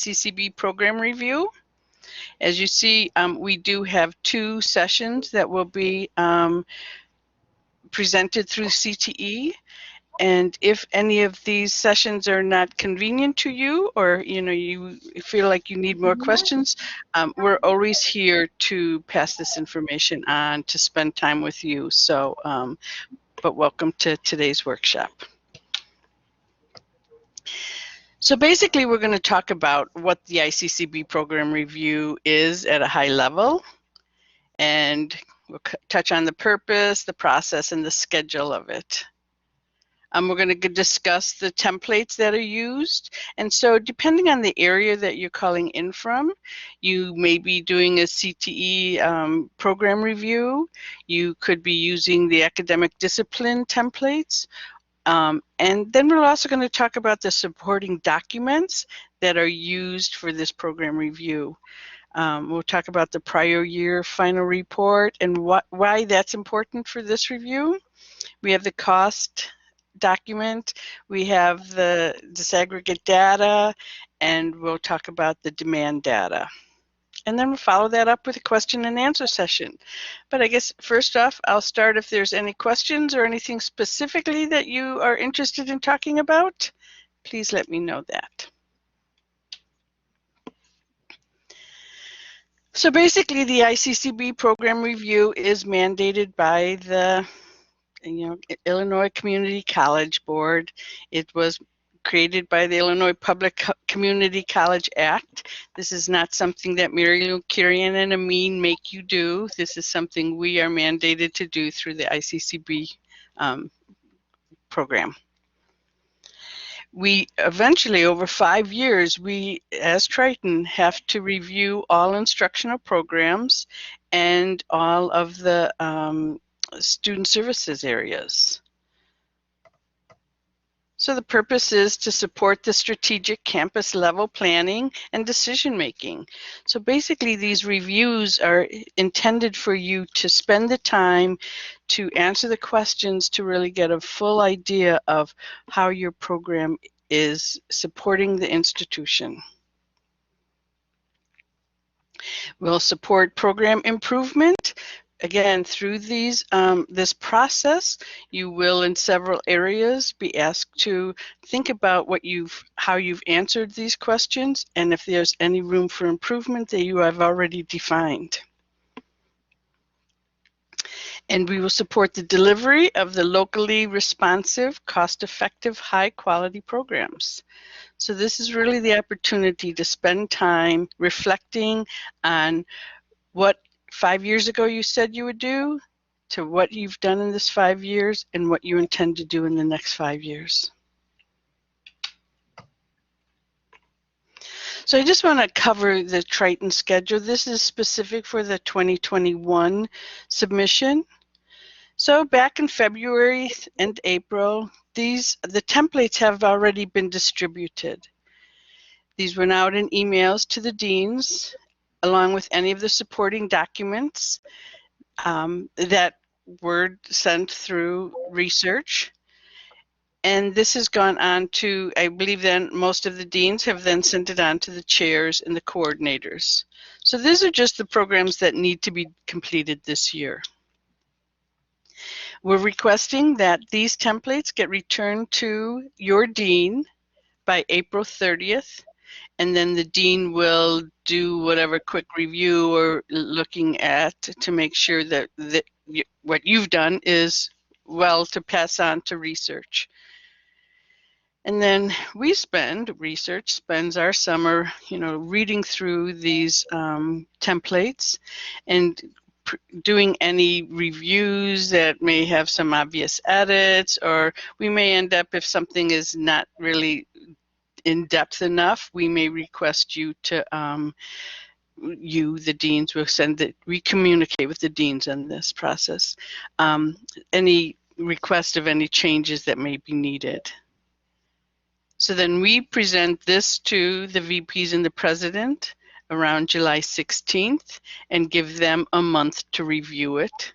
ICCB program review. As you see, we do have 2 sessions that will be presented through CTE. And if any of these sessions are not convenient to you, or you feel like you need more questions, we're always here to pass this information on, to spend time with you. So, but welcome to today's workshop. So basically, we're going to talk about what the ICCB program review is at a high level, and we'll touch on the purpose, the process, and the schedule of it. We're going to discuss the templates that are used. And so depending on the area that you're calling in from, you may be doing a CTE program review. You could be using the academic discipline templates. And then we're also going to talk about the supporting documents that are used for this program review. We'll talk about the prior year final report and why that's important for this review. We have the cost document, we have the disaggregate data, and we'll talk about the demand data. And then we'll follow that up with a question and answer session. But I guess first off, I'll start if there's any questions or anything specifically that you are interested in talking about, please let me know that. So basically, the ICCB program review is mandated by the Illinois Community College Board. It was created by the Illinois Public Community College Act. This is not something that Marylou, Kurian, and Amin make you do. This is something we are mandated to do through the ICCB program. We eventually, over 5 years, we as Triton have to review all instructional programs and all of the student services areas. So the purpose is to support the strategic campus level planning and decision making. So basically these reviews are intended for you to spend the time to answer the questions, to really get a full idea of how your program is supporting the institution. We'll support program improvement. Again, through these this process, you will in several areas be asked to think about how you've answered these questions and if there's any room for improvement that you have already defined. And we will support the delivery of the locally responsive, cost-effective, high-quality programs. So this is really the opportunity to spend time reflecting on what 5 years ago you said you would do, to what you've done in this 5 years, and what you intend to do in the next 5 years. So I just want to cover the Triton schedule. This is specific for the 2021 submission. So back in February and April, the templates have already been distributed. These went out in emails to the deans, along with any of the supporting documents that were sent through research. And this has gone on to, I believe then most of the deans have then sent it on to the chairs and the coordinators. So these are just the programs that need to be completed this year. We're requesting that these templates get returned to your dean by April 30th. And then the dean will do whatever quick review or looking at to make sure that what you've done is well to pass on to research. And then research spends our summer, reading through these templates and doing any reviews that may have some obvious edits, or we may end up, if something is not really in depth enough, we may request you to, the deans will we communicate with the deans on this process. Any request of any changes that may be needed. So then we present this to the VPs and the president around July 16th and give them a month to review it,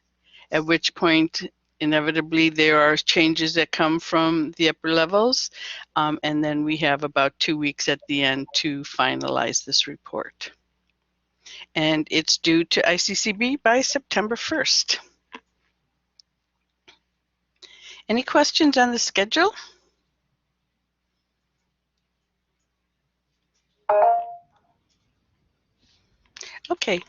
at which point inevitably there are changes that come from the upper levels. And then we have about 2 weeks at the end to finalize this report. And it's due to ICCB by September 1st. Any questions on the schedule? Okay,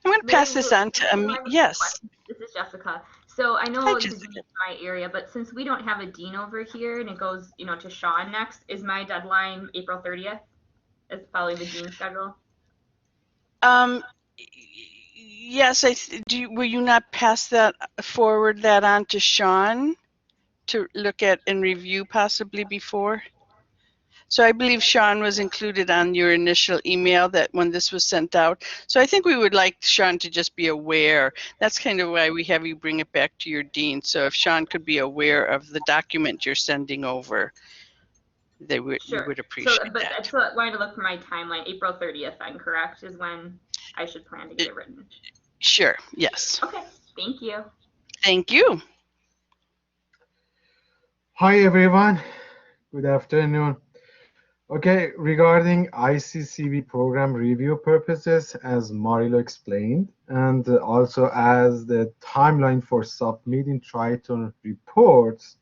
I'm going to pass this on to Amin. Yes. This is Jessica. So I know Hi, this Jessica. is my area, but since we don't have a dean over here and it goes, to Sean next, is my deadline April 30th? Is following the dean schedule? Yes, will you not pass that forward that on to Sean to look at and review possibly before? So I believe Sean was included on your initial email that when this was sent out. So I think we would like Sean to just be aware. That's kind of why we have you bring it back to your dean. So if Sean could be aware of the document you're sending over, we would appreciate that. So I wanted to look for my timeline. April 30th, then, correct, is when I should plan to get it written. Sure, yes. Okay, thank you. Thank you. Hi, everyone. Good afternoon. Okay, regarding ICCB program review purposes, as Marylou explained, and also as the timeline for submitting Triton reports,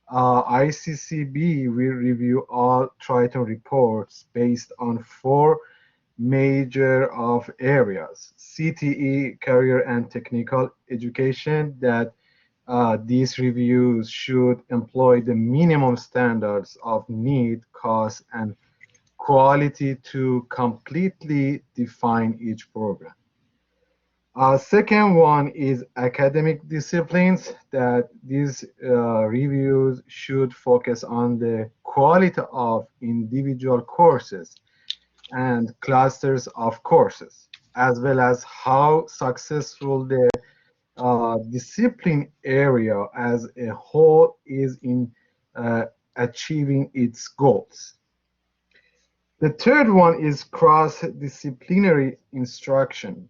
ICCB will review all Triton reports based on 4 major of areas: CTE, career and technical education, that these reviews should employ the minimum standards of need, cost, and quality to completely define each program. Second one is academic disciplines, that these reviews should focus on the quality of individual courses and clusters of courses, as well as how successful the discipline area as a whole is in achieving its goals. The third one is cross-disciplinary instruction.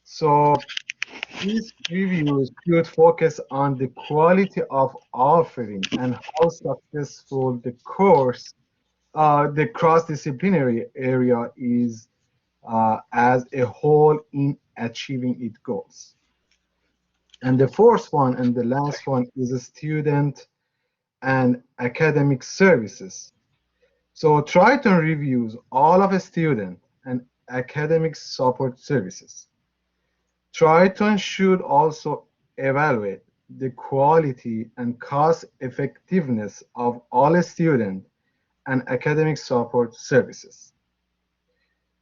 So these reviews should focus on the quality of offering and how successful the course, the cross-disciplinary area is as a whole in achieving its goals. And the fourth one and the last one is a student and academic services. So Triton reviews all of a student and academic support services. Triton should also evaluate the quality and cost effectiveness of all student and academic support services.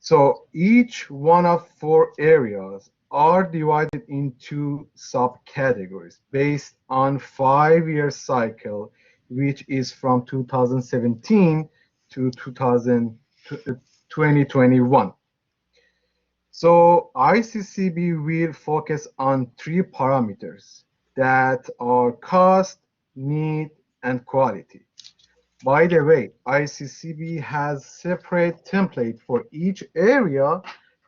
So each one of 4 areas are divided into subcategories based on 5-year cycle, which is from 2017 to 2021. So ICCB will focus on 3 parameters that are cost, need, and quality. By the way, ICCB has separate template for each area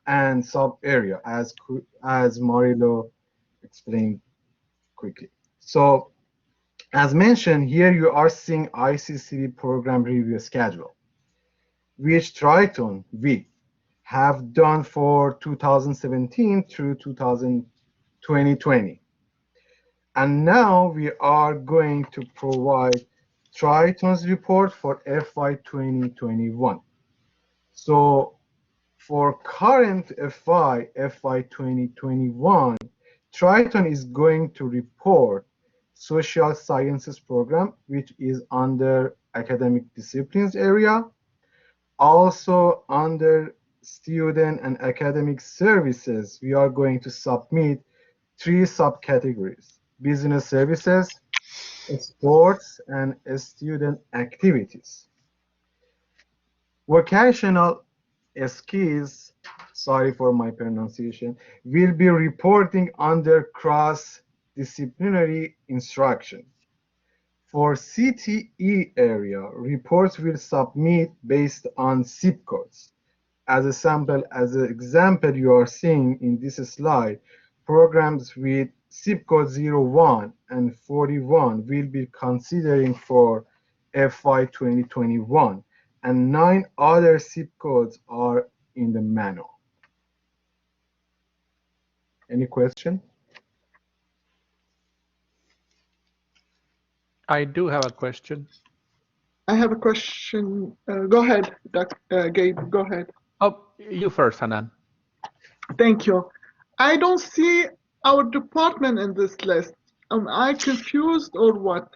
and sub-area, as Marylou explained quickly. So, as mentioned, here you are seeing ICCB program review schedule, which Triton we have done for 2017 through 2020. And now we are going to provide Triton's report for FY 2021. So for current FY 2021, Triton is going to report social sciences program, which is under academic disciplines area. Also under student and academic services, we are going to submit 3 subcategories: business services, sports, and student activities. Vocational skills, sorry for my pronunciation, will be reporting under cross-disciplinary instruction. For CTE area, reports will submit based on zip codes. As an example you are seeing in this slide, programs with zip code 01 and 41 will be considering for FY 2021, and 9 other zip codes are in the manual. Any question? I do have a question. I have a question. Go ahead, Gabe. Go ahead. Oh, you first, Hanan. Thank you. I don't see our department in this list. Am I confused or what?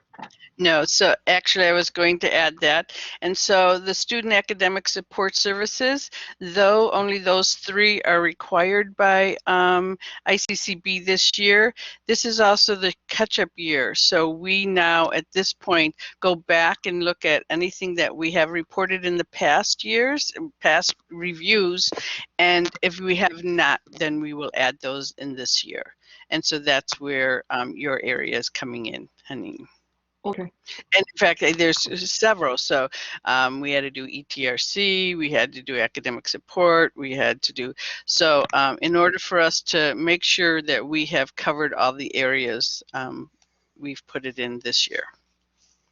No, so actually I was going to add that. And so the Student Academic Support Services, though only those 3 are required by ICCB this year, this is also the catch-up year. So we now at this point go back and look at anything that we have reported in the past years, past reviews, and if we have not, then we will add those in this year. And so that's where your area is coming in, Hanin. Okay. And in fact, there's several. So we had to do ETRC, we had to do academic support, we had to do, so in order for us to make sure that we have covered all the areas, we've put it in this year.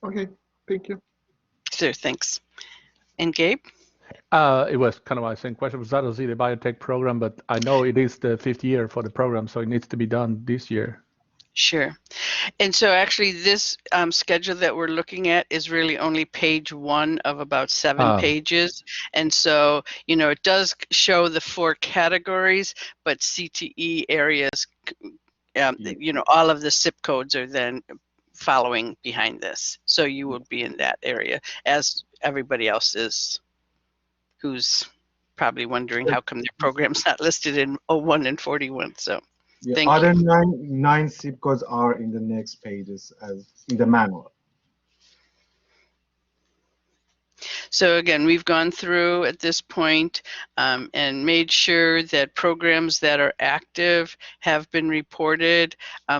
Okay, thank you. So thanks. And Gabe? It was kind of my same question. Was that the biotech program, but I know it is the 5th year for the program, so it needs to be done this year. Sure. And so actually this schedule that we're looking at is really only page 1 of about 7 pages. And so, you know, it does show the 4 categories, but CTE areas, you know, all of the zip codes are then following behind this. So you would be in that area, as everybody else is, who's probably wondering how come their program's not listed in 01 and 41. So. Yeah, Thank other you. nine zip codes are in the next pages as in the manual. So again, we've gone through at this point and made sure that programs that are active have been reported.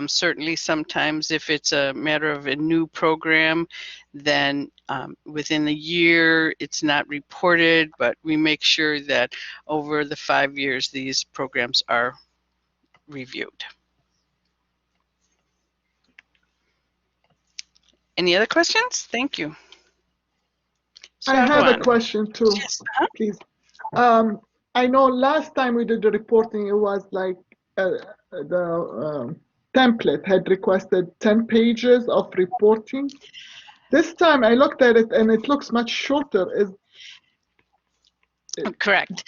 Certainly sometimes if it's a matter of a new program, then within the year it's not reported, but we make sure that over the 5 years these programs are reviewed. Any other questions? Thank you. I have a Sarwan. question too, Yes. please. I know last time we did the reporting, it was like the template had requested 10 pages of reporting. This time I looked at it and it looks much shorter. Correct.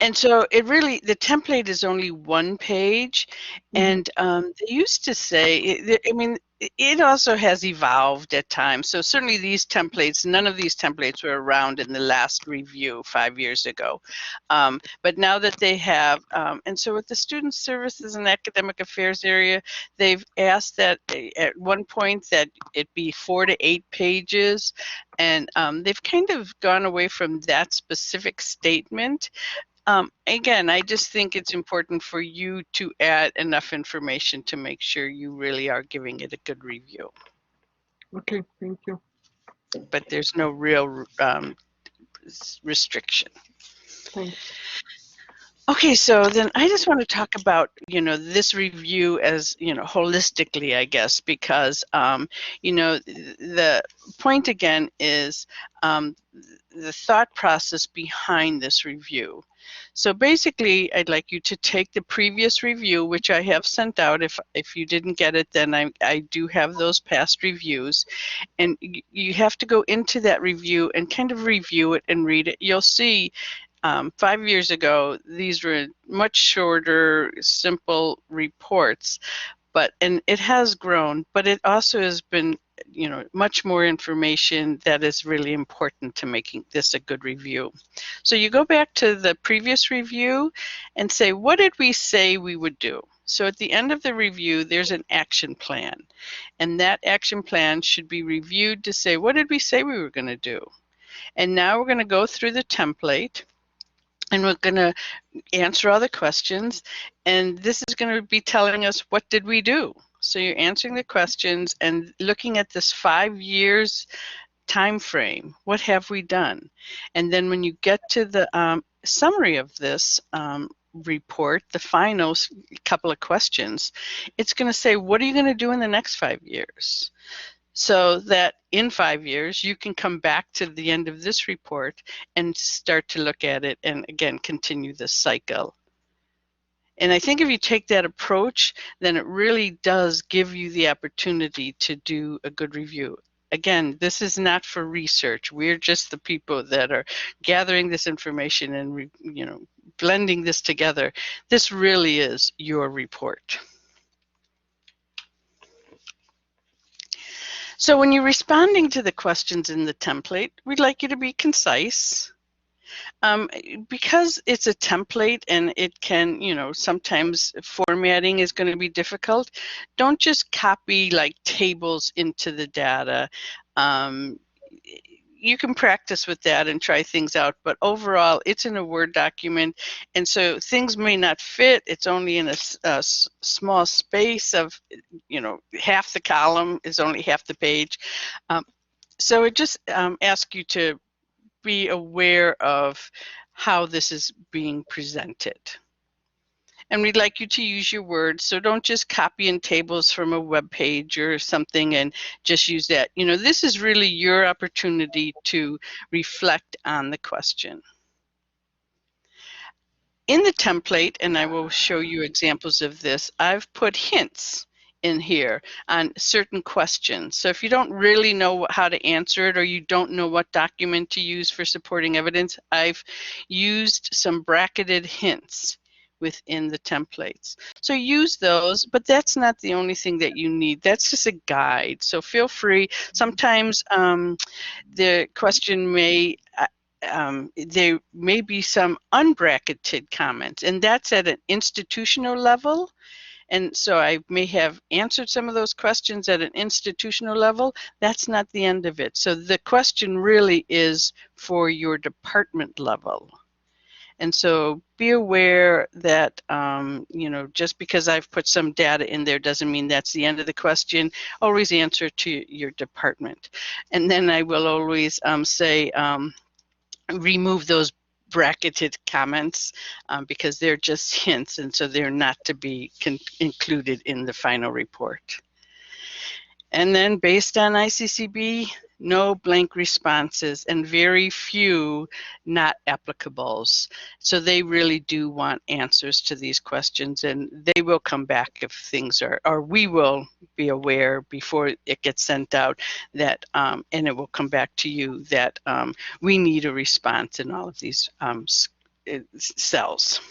And so it really, the template is only 1 page, and they used to say, I mean, it also has evolved at times. So certainly these templates, none of these templates were around in the last review 5 years ago. But now that they have, and so with the Student Services and Academic Affairs area, they've asked that at one point that it be 4 to 8 pages. And they've kind of gone away from that specific statement. Again, I just think it's important for you to add enough information to make sure you really are giving it a good review. Okay, thank you. But there's no real restriction. Thanks. Okay, so then I just want to talk about, you know, this review as, you know, holistically, I guess, because, you know, the point again is the thought process behind this review. So basically, I'd like you to take the previous review, which I have sent out. If you didn't get it, then I do have those past reviews. And you have to go into that review and kind of review it and read it. You'll see 5 years ago, these were much shorter, simple reports, and it has grown, but it also has been, you know, much more information that is really important to making this a good review. So you go back to the previous review and say, what did we say we would do? So at the end of the review, there's an action plan, and that action plan should be reviewed to say, what did we say we were going to do? And now we're going to go through the template, and we're going to answer all the questions, and this is going to be telling us what did we do. So you're answering the questions and looking at this 5 years time frame. What have we done? And then when you get to the summary of this report, the final couple of questions, it's going to say, what are you going to do in the next 5 years? So that in 5 years, you can come back to the end of this report and start to look at it and again, continue this cycle. And I think if you take that approach, then it really does give you the opportunity to do a good review. Again, this is not for research. We're just the people that are gathering this information and blending this together. This really is your report. So when you're responding to the questions in the template, we'd like you to be concise. Because it's a template and it can, sometimes formatting is going to be difficult, don't just copy like tables into the data. You can practice with that and try things out, but overall it's in a Word document, and so things may not fit. It's only in a small space of, half the column is only half the page. So it just asks you to be aware of how this is being presented. And we'd like you to use your words, so don't just copy in tables from a web page or something and just use that. This is really your opportunity to reflect on the question. In the template, and I will show you examples of this, I've put hints in here on certain questions. So if you don't really know how to answer it, or you don't know what document to use for supporting evidence, I've used some bracketed hints within the templates. So use those, but that's not the only thing that you need. That's just a guide. So feel free. Sometimes the question may there may be some unbracketed comments, and that's at an institutional level. And so I may have answered some of those questions at an institutional level. That's not the end of it. So the question really is for your department level. And so be aware that, just because I've put some data in there doesn't mean that's the end of the question. Always answer to your department. And then I will always say, remove those bracketed comments because they're just hints, and so they're not to be included in the final report. And then based on ICCB, no blank responses and very few not applicables. So they really do want answers to these questions, and they will come back if things are, or we will be aware before it gets sent out that, and it will come back to you that we need a response in all of these cells.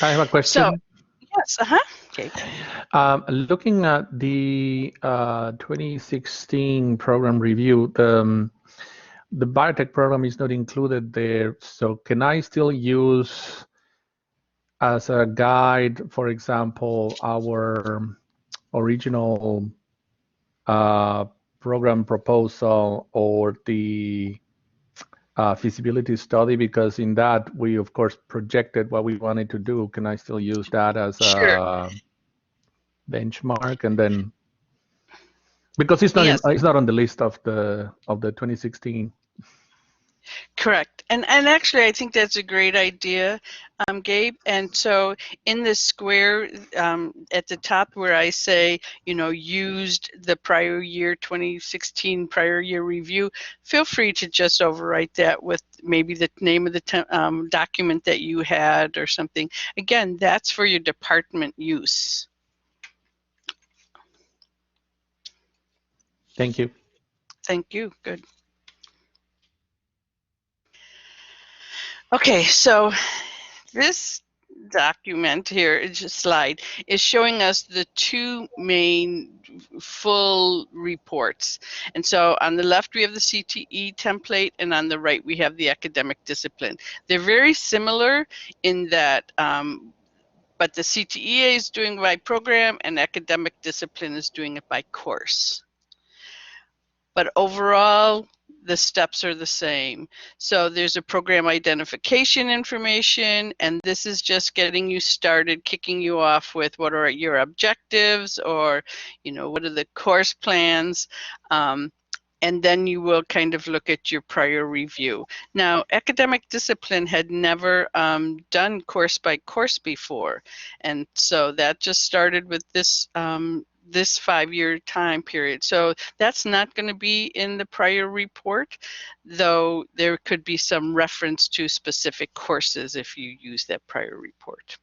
I have a question. So, yes, okay. Looking at the 2016 program review, the biotech program is not included there. So can I still use as a guide, for example, our original program proposal or the feasibility study? Because in that we of course projected what we wanted to do. Can I still use that as a benchmark? And then, because it's not it's not on the list of the 2016. Correct. And actually, I think that's a great idea, Gabe. And so in this square at the top where I say, used the prior year 2016 prior year review, feel free to just overwrite that with maybe the name of the document that you had or something. Again, that's for your department use. Thank you. Thank you. Good. Okay, so this document here, just slide, is showing us the two main full reports. And so on the left we have the CTE template, and on the right we have the academic discipline. They're very similar in that, but the CTEA is doing by program and academic discipline is doing it by course. But overall, the steps are the same. So there's a program identification information, and this is just getting you started, kicking you off with what are your objectives, or what are the course plans. And and then you will kind of look at your prior review. Now, academic discipline had never done course by course before, and so that just started with this this 5-year time period. So that's not going to be in the prior report, though there could be some reference to specific courses if you use that prior report.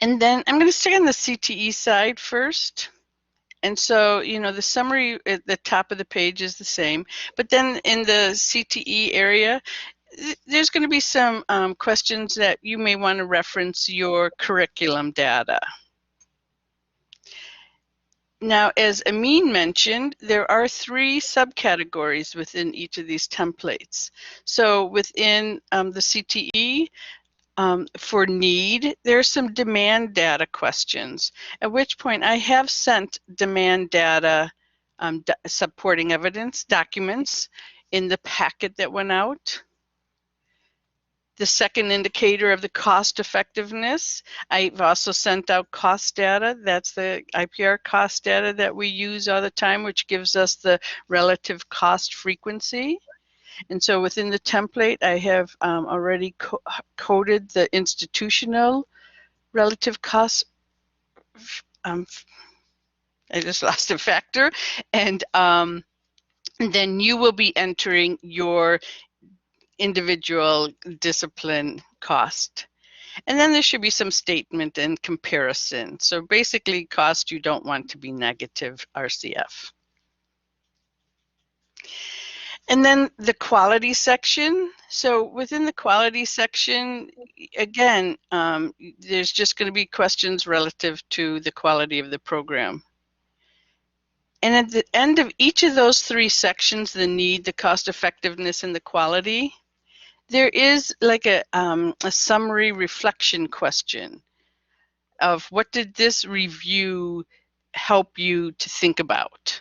And then I'm going to stay on the CTE side first. And so, you know, the summary at the top of the page is the same, but then in the CTE area, there's going to be some questions that you may want to reference your curriculum data. Now, as Amin mentioned, there are 3 subcategories within each of these templates. So within the CTE, for need, there's some demand data questions, at which point I have sent demand data supporting evidence documents in the packet that went out. The second indicator of the cost effectiveness, I've also sent out cost data. That's the IPR cost data that we use all the time, which gives us the relative cost frequency. And so within the template, I have already coded the institutional relative cost. I just lost a factor. And then you will be entering your individual discipline cost. And then there should be some statement and comparison. So basically cost you don't want to be negative RCF. And then the quality section. So within the quality section, again, there's just going to be questions relative to the quality of the program. And at the end of each of those 3 sections, the need, the cost effectiveness, and the quality, there is like a summary reflection question of what did this review help you to think about?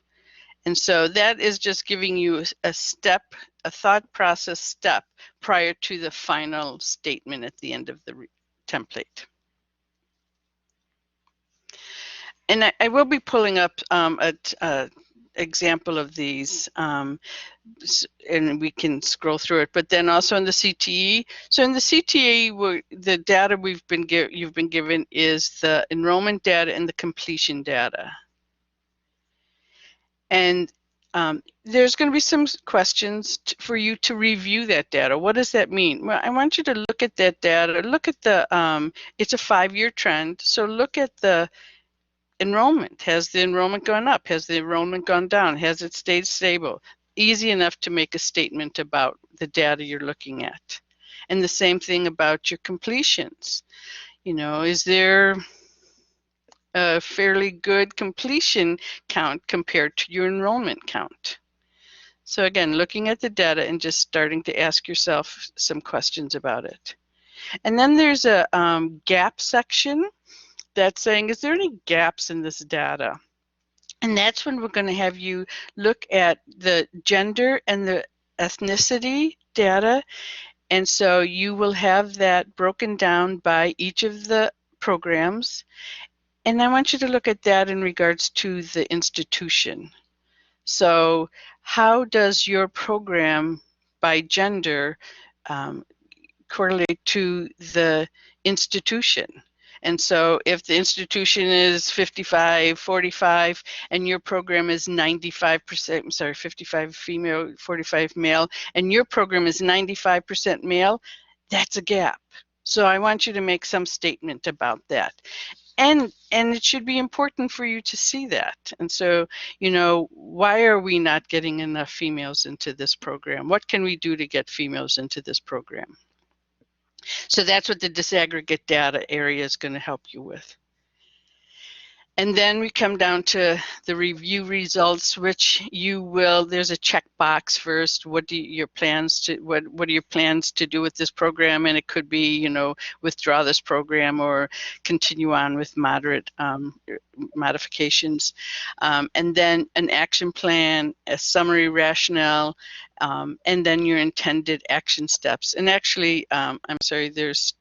And so that is just giving you a step, a thought process step prior to the final statement at the end of the template. And I will be pulling up an example of these, and we can scroll through it. But then also in the CTE, so in the CTE, the data you've been given is the enrollment data and the completion data. And there's going to be some questions for you to review that data. What does that mean? Well, I want you to look at that data. Look at the, it's a 5-year trend. So look at the enrollment. Has the enrollment gone up? Has the enrollment gone down? Has it stayed stable? Easy enough to make a statement about the data you're looking at. And the same thing about your completions. You know, is there a fairly good completion count compared to your enrollment count? So again, looking at the data and just starting to ask yourself some questions about it. And then there's a gap section that's saying, is there any gaps in this data? And that's when we're going to have you look at the gender and the ethnicity data. And so you will have that broken down by each of the programs. And I want you to look at that in regards to the institution. So how does your program by gender correlate to the institution? And so if the institution is 55-45 and your program is 95%, I'm sorry, 55 female, 45 male, and your program is 95% male, that's a gap. So I want you to make some statement about that. And it should be important for you to see that. And so, you know, why are we not getting enough females into this program? What can we do to get females into this program? So that's what the disaggregate data area is going to help you with. And then we come down to the review results, which you will, there's a checkbox first. What are your plans to do with this program? And it could be, you know, withdraw this program or continue on with moderate modifications. And then an action plan, a summary rationale, and then your intended action steps. And actually, I'm sorry, there's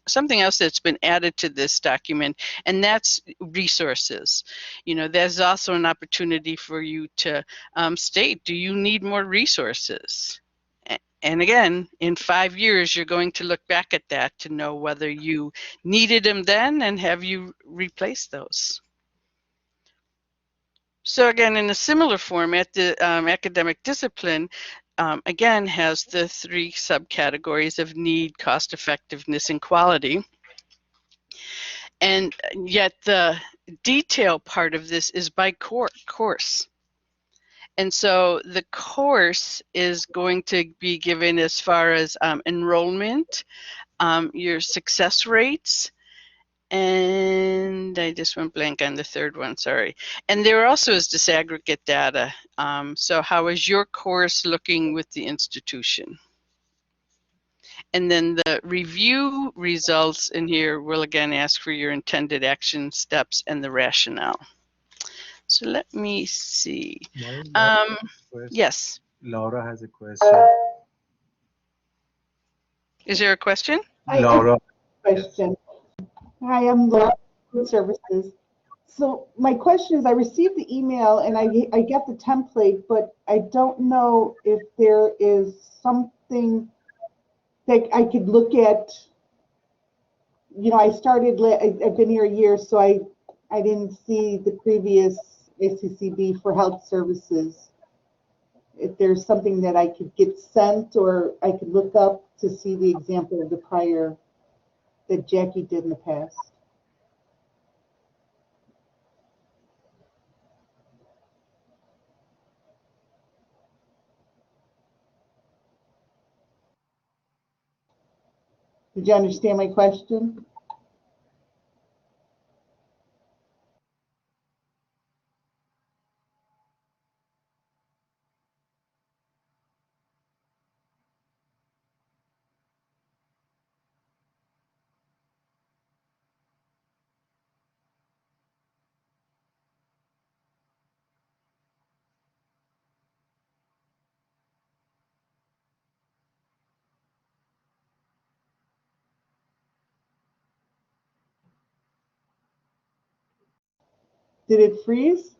something else that's been added to this document, and that's resources. You know, there's also an opportunity for you to state, do you need more resources? And again, in 5 years, you're going to look back at that to know whether you needed them then and have you replaced those. So again, in a similar format, the academic discipline, again, has the 3 subcategories of need, cost effectiveness, and quality. And yet the detail part of this is by course. And so the course is going to be given as far as enrollment, your success rates, and I just went blank on the third one, sorry. And there also is disaggregate data. So how is your course looking with the institution? And then the review results in here will again ask for your intended action steps and the rationale. So let me see. Yes. Laura has a question. Is there a question? Laura. Question. Hi, I'm Laura, Food Services. So my question is, I received the email and I get the template, but I don't know if there is something that I could look at. You know, I've been here a year, so I didn't see the previous ICCB for health services. If there's something that I could get sent or I could look up to see the example of the prior that Jackie did in the past. Did you understand my question? Did it freeze?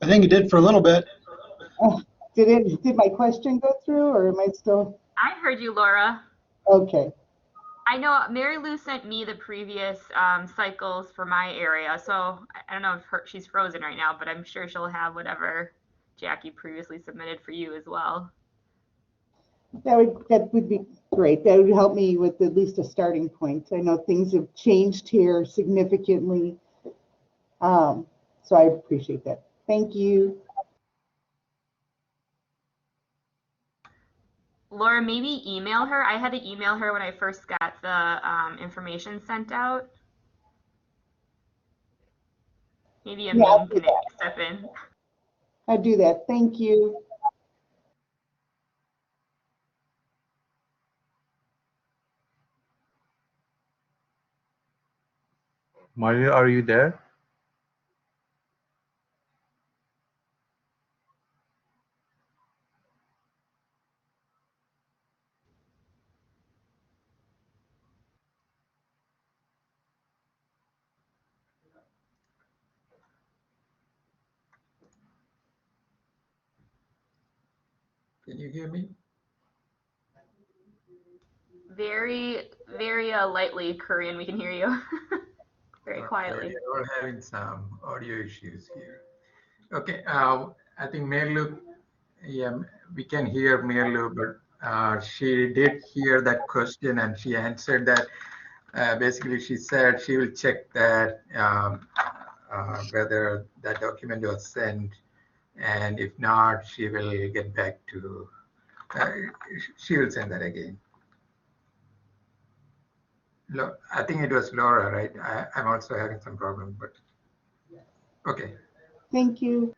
I think it did for a little bit. Did my question go through, or am I still? I heard you, Laura. Okay. I know Marylou sent me the previous cycles for my area, so I don't know if she's frozen right now, but I'm sure she'll have whatever Jackie previously submitted for you as well. That would be great. That would help me with at least a starting point. I know things have changed here significantly, so I appreciate that. Thank you. Laura, maybe email her. I had to email her when I first got the information sent out. Maybe Amin can step in. I'll do that. Thank you. Maria, are you there? Can you hear me? Very, very lightly, Kurian, we can hear you. Very quietly. We're all having some audio issues here. Okay, I think Marylou, yeah, we can hear Marylou, but she did hear that question and she answered that. Basically, she said she will check that whether that document was sent, and if not, she will get back to, she will send that again. I think it was Laura, right? I'm also having some problem, but okay. Thank you.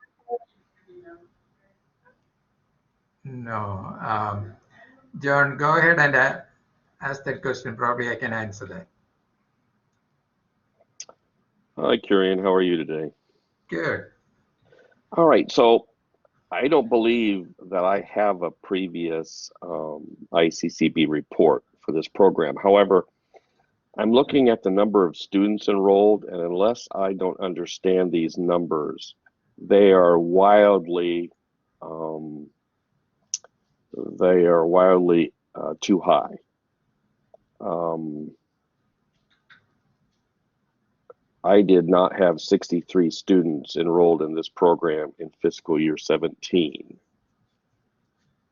No, John, go ahead and ask that question. Probably I can answer that. Hi, Kurian. How are you today? Good. All right. So I don't believe that I have a previous ICCB report for this program. However, I'm looking at the number of students enrolled, and unless I don't understand these numbers, they are wildly too high. I did not have 63 students enrolled in this program in fiscal year 17.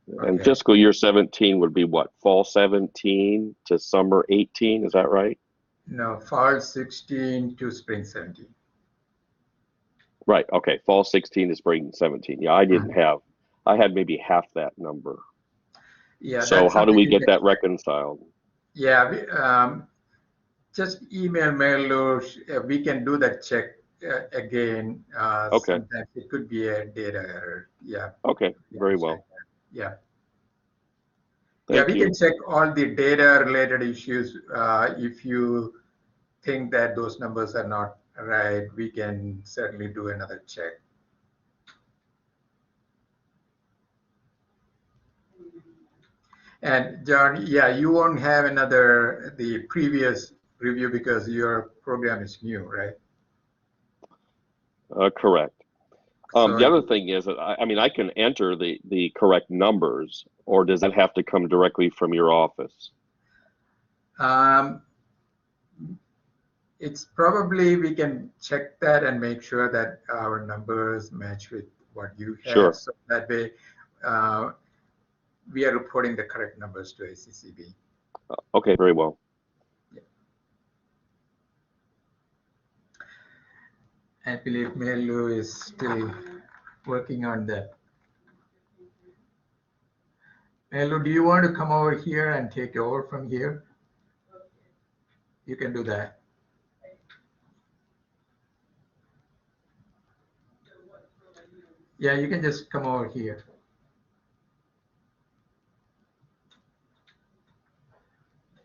Okay. And fiscal year 17 would be what, fall 17 to summer 18, is that right? No, fall 16 to spring 17. Right, okay, fall 16 to spring 17. Yeah, I didn't have, I had maybe half that number. Yeah. So how do we get that reconciled? Yeah, just email Marylou. We can do that check again. Okay. Sometimes it could be a data error. Yeah. Okay, very well. Yeah. Thank we you. can check all the data related issues. If you think that those numbers are not right, we can certainly do another check. And John, yeah, you won't have the previous review because your program is new, right? Correct. So the other thing is that I mean, I can enter the correct numbers, or does that have to come directly from your office? It's probably, we can check that and make sure that our numbers match with what you have. Sure. So that way, we are reporting the correct numbers to ICCB. Okay, very well. Yeah. I believe Marylou is still working on that. Marylou, do you want to come over here and take over from here? You can do that. Yeah, you can just come over here.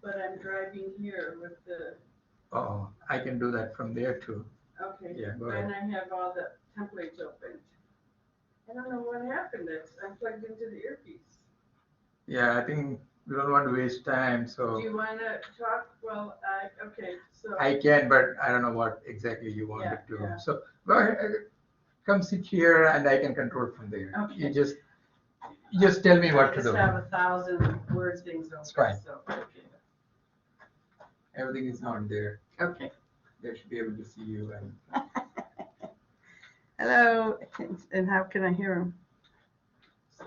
But I'm driving here with the. Oh, I can do that from there too. Okay. Yeah, go ahead. And I have all the templates open. I don't know what happened. I'm plugged into the earpiece. Yeah, I think we don't want to waste time, so. Do you want to talk? Well, okay, so. I can, but I don't know what exactly you want to do. Yeah. So go ahead, come sit here and I can control from there. Okay. You just tell me what to do. I just have 1,000 word things open. That's fine. So, okay. Everything is on there. Okay. They should be able to see you. And hello, and how can I hear him?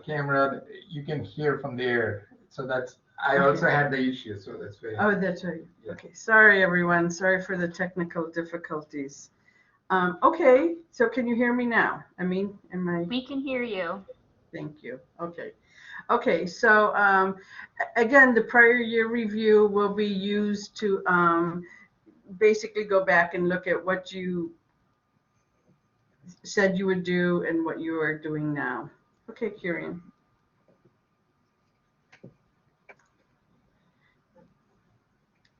Camera, you can hear from there. So that's, I also had the issue, so that's why. Oh, that's right. Yeah. Okay, sorry everyone. Sorry for the technical difficulties. Okay, so can you hear me now? I mean, am I? We can hear you. Thank you. Okay. Okay, so again, the prior year review will be used to basically go back and look at what you said you would do and what you are doing now. Okay, Kurian.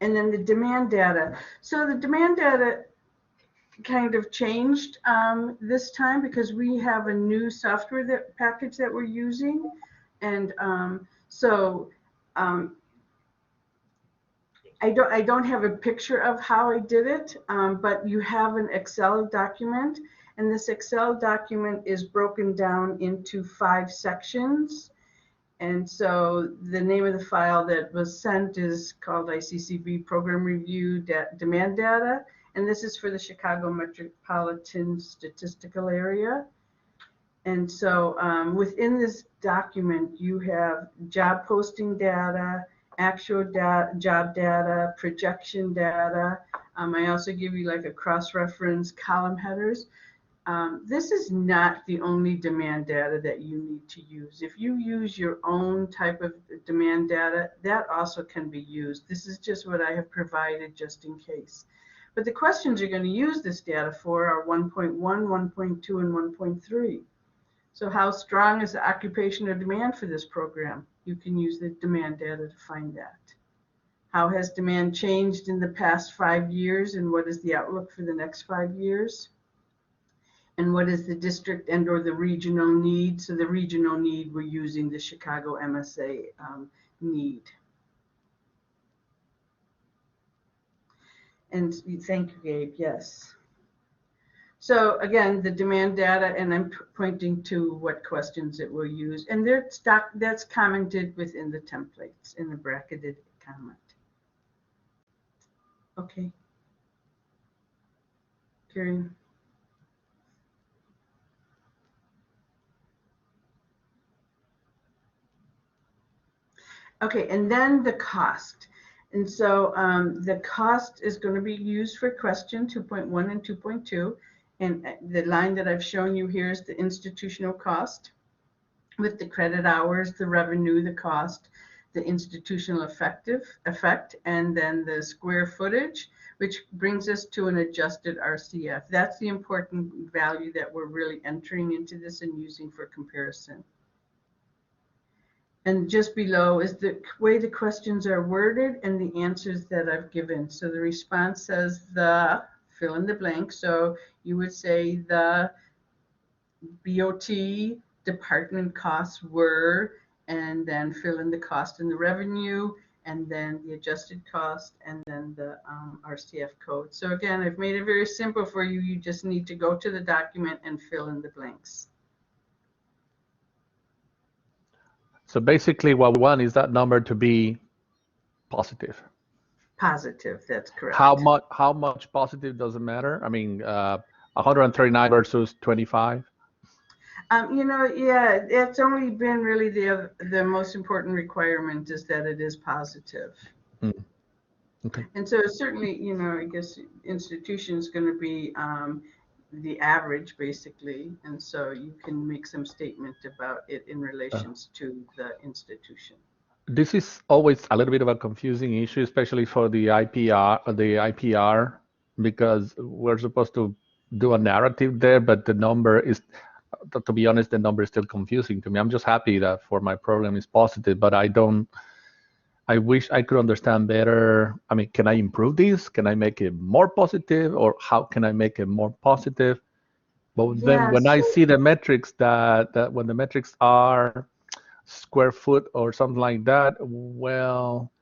And then the demand data. So the demand data kind of changed this time because we have a new software package that we're using. And I don't have a picture of how I did it, but you have an Excel document, and this Excel document is broken down into 5 sections. And so the name of the file that was sent is called ICCB Program Review Demand Data, and this is for the Chicago Metropolitan Statistical Area. And so within this document, you have job posting data, actual job data, projection data. I also give you like a cross-reference column headers. This is not the only demand data that you need to use. If you use your own type of demand data, that also can be used. This is just what I have provided just in case. But the questions you're going to use this data for are 1.1, 1.2, and 1.3. So how strong is the occupation or demand for this program? You can use the demand data to find that. How has demand changed in the past 5 years, and what is the outlook for the next 5 years? And what is the district and or the regional need? So the regional need, we're using the Chicago MSA need. And thank you, Gabe, yes. So again, the demand data, and I'm pointing to what questions it will use. And that's commented within the templates in the bracketed comment. Okay. Kurian. Okay, and then the cost. And so the cost is going to be used for question 2.1 and 2.2. And the line that I've shown you here is the institutional cost with the credit hours, the revenue, the cost, the institutional effect, and then the square footage, which brings us to an adjusted RCF. That's the important value that we're really entering into this and using for comparison. And just below is the way the questions are worded and the answers that I've given. So the response says the fill in the blank. So you would say the BOT department costs were, and then fill in the cost and the revenue, and then the adjusted cost, and then the RCF code. So again, I've made it very simple for you. You just need to go to the document and fill in the blanks. So basically what we want is that number to be positive. Positive, that's correct. How much positive doesn't matter? I mean, 139 versus 25? You know, yeah, it's only been really the most important requirement is that it is positive. Mm. Okay. And so certainly, you know, I guess institution is going to be the average basically, and so you can make some statement about it in relations to the institution. This is always a little bit of a confusing issue, especially for the IPR, because we're supposed to do a narrative there, but the number is, to be honest, the number is still confusing to me. I'm just happy that for my program is positive, but I wish I could understand better. I mean, can I improve this? Can I make it more positive, or how can I make it more positive? But then when I see the metrics that when the metrics are square foot or something like that, well,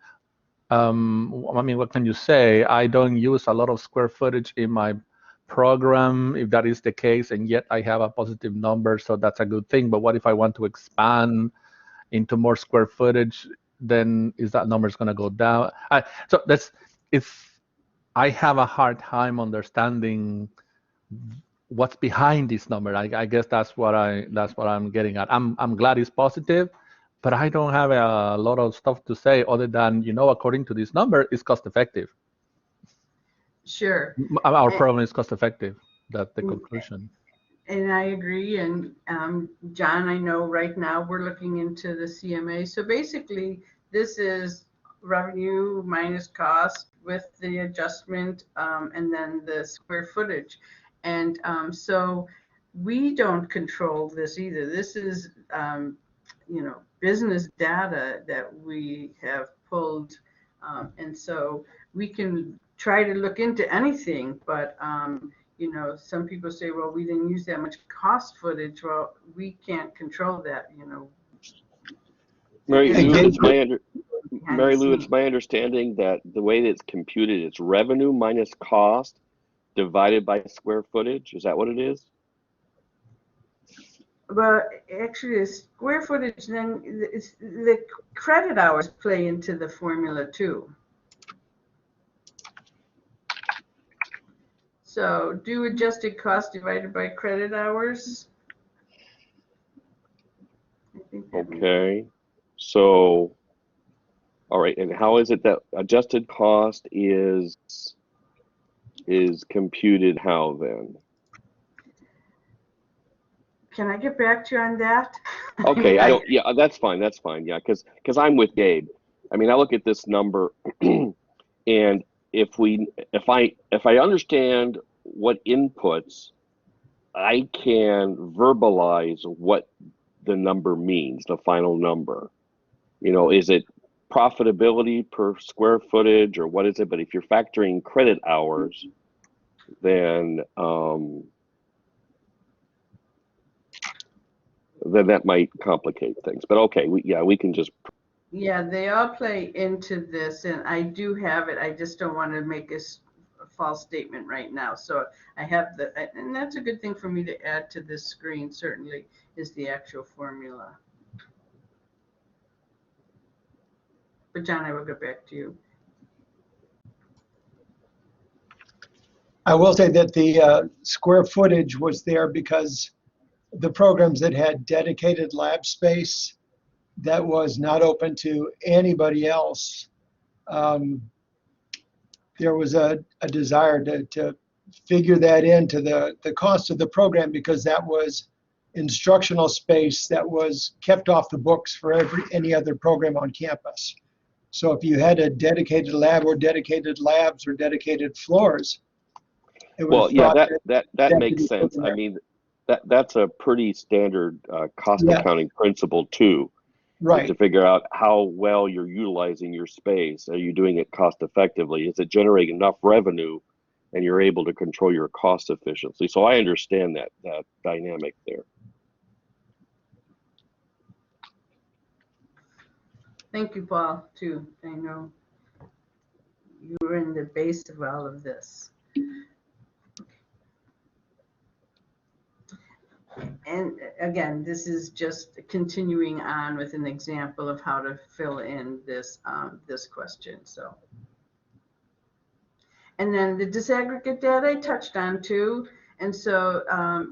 I mean, what can you say? I don't use a lot of square footage in my program, if that is the case, and yet I have a positive number, so that's a good thing. But what if I want to expand into more square footage? Then is that number going to go down? So I have a hard time understanding what's behind this number. I guess that's what I'm getting at. I'm glad it's positive, but I don't have a lot of stuff to say other than, you know, according to this number, it's cost effective. Sure. Our program is cost effective. That's the conclusion. And I agree. And John, I know right now we're looking into the CMA. So basically, this is revenue minus cost with the adjustment and then the square footage. And so we don't control this either. This is, you know, business data that we have pulled. And so we can try to look into anything, but you know, some people say, well, we didn't use that much cost footage. Well, we can't control that, you know. Marylou, it's my understanding that the way that it's computed, it's revenue minus cost divided by square footage. Is that what it is? Well, actually, the square footage, then the credit hours play into the formula too. So do adjusted cost divided by credit hours. Okay. So, all right. And how is it that adjusted cost is computed how then? Can I get back to you on that? Okay. Yeah, that's fine. That's fine. Yeah. Cause I'm with Gabe. I mean, I look at this number and if I understand what inputs, I can verbalize what the number means, the final number. You know, is it profitability per square footage or what is it? But if you're factoring credit hours, then then that might complicate things. But okay, we can just. Yeah, they all play into this, and I do have it. I just don't want to make a false statement right now. So I have and that's a good thing for me to add to this screen, certainly, is the actual formula. But John, I will get back to you. I will say that the square footage was there because the programs that had dedicated lab space that was not open to anybody else, there was a desire to figure that into the cost of the program, because that was instructional space that was kept off the books for any other program on campus. So if you had a dedicated lab or dedicated labs or dedicated floors, it was well, yeah, that makes sense. I mean, that's a pretty standard cost accounting principle too. Right. To figure out how well you're utilizing your space. Are you doing it cost effectively? Is it generating enough revenue and you're able to control your cost efficiency? So I understand that dynamic there. Thank you, Paul, too. I know you were in the base of all of this. And again, this is just continuing on with an example of how to fill in this this question. So, and then the disaggregate data I touched on too. And so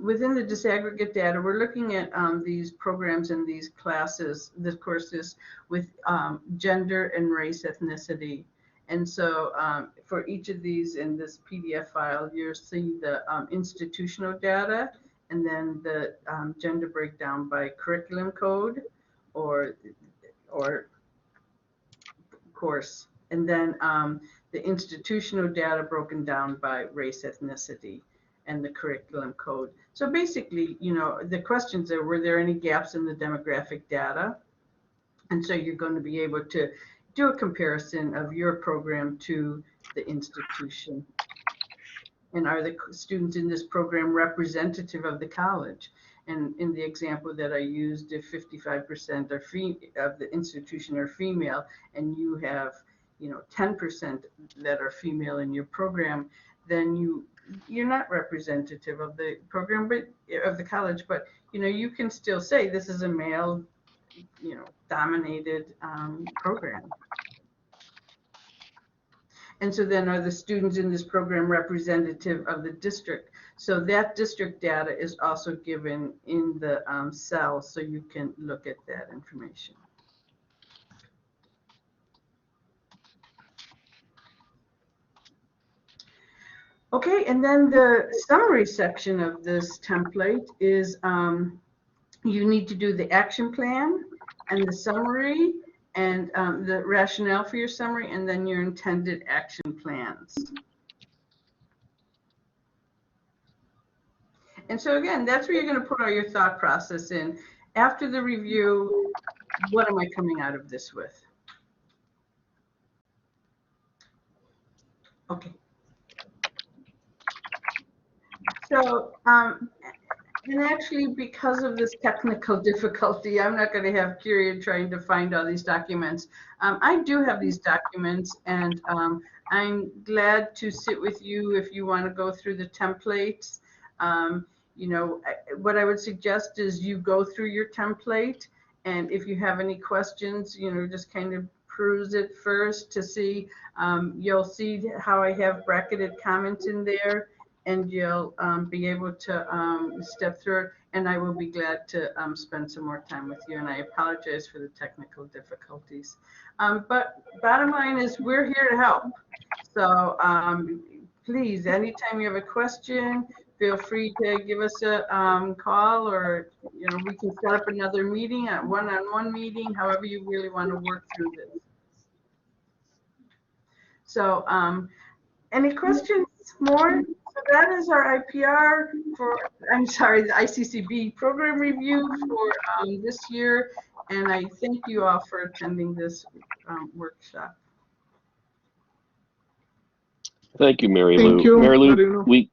within the disaggregate data, we're looking at these programs and these classes, the courses with gender and race ethnicity. And so for each of these in this PDF file, you'll see the institutional data, and then the gender breakdown by curriculum code or course, and then the institutional data broken down by race, ethnicity, and the curriculum code. So basically, you know, the questions are, were there any gaps in the demographic data? And so you're going to be able to do a comparison of your program to the institution. And are the students in this program representative of the college? And in the example that I used, if 55% of the institution are female, and you have, you know, 10% that are female in your program, then you're not representative of the program, but of the college. But you know, you can still say this is a male, you know, dominated program. And so then, are the students in this program representative of the district? So that district data is also given in the cell, so you can look at that information. Okay, and then the summary section of this template is you need to do the action plan and the summary, and the rationale for your summary, and then your intended action plans. And so again, that's where you're going to put all your thought process in. After the review, what am I coming out of this with? Okay. So, and actually, because of this technical difficulty, I'm not going to have Kurian trying to find all these documents. I do have these documents, and I'm glad to sit with you if you want to go through the templates. You know, what I would suggest is you go through your template, and if you have any questions, you know, just kind of peruse it first to see. You'll see how I have bracketed comments in there, and you'll be able to step through it, and I will be glad to spend some more time with you, and I apologize for the technical difficulties. But bottom line is we're here to help. So please, anytime you have a question, feel free to give us a call, or you know, we can set up another meeting, a one-on-one meeting, however you really want to work through this. So any questions more? So that is our IPR for, I'm sorry, the ICCB program review for this year. And I thank you all for attending this workshop. Thank you, Marylou. Thank you, Marylou, Marylou. we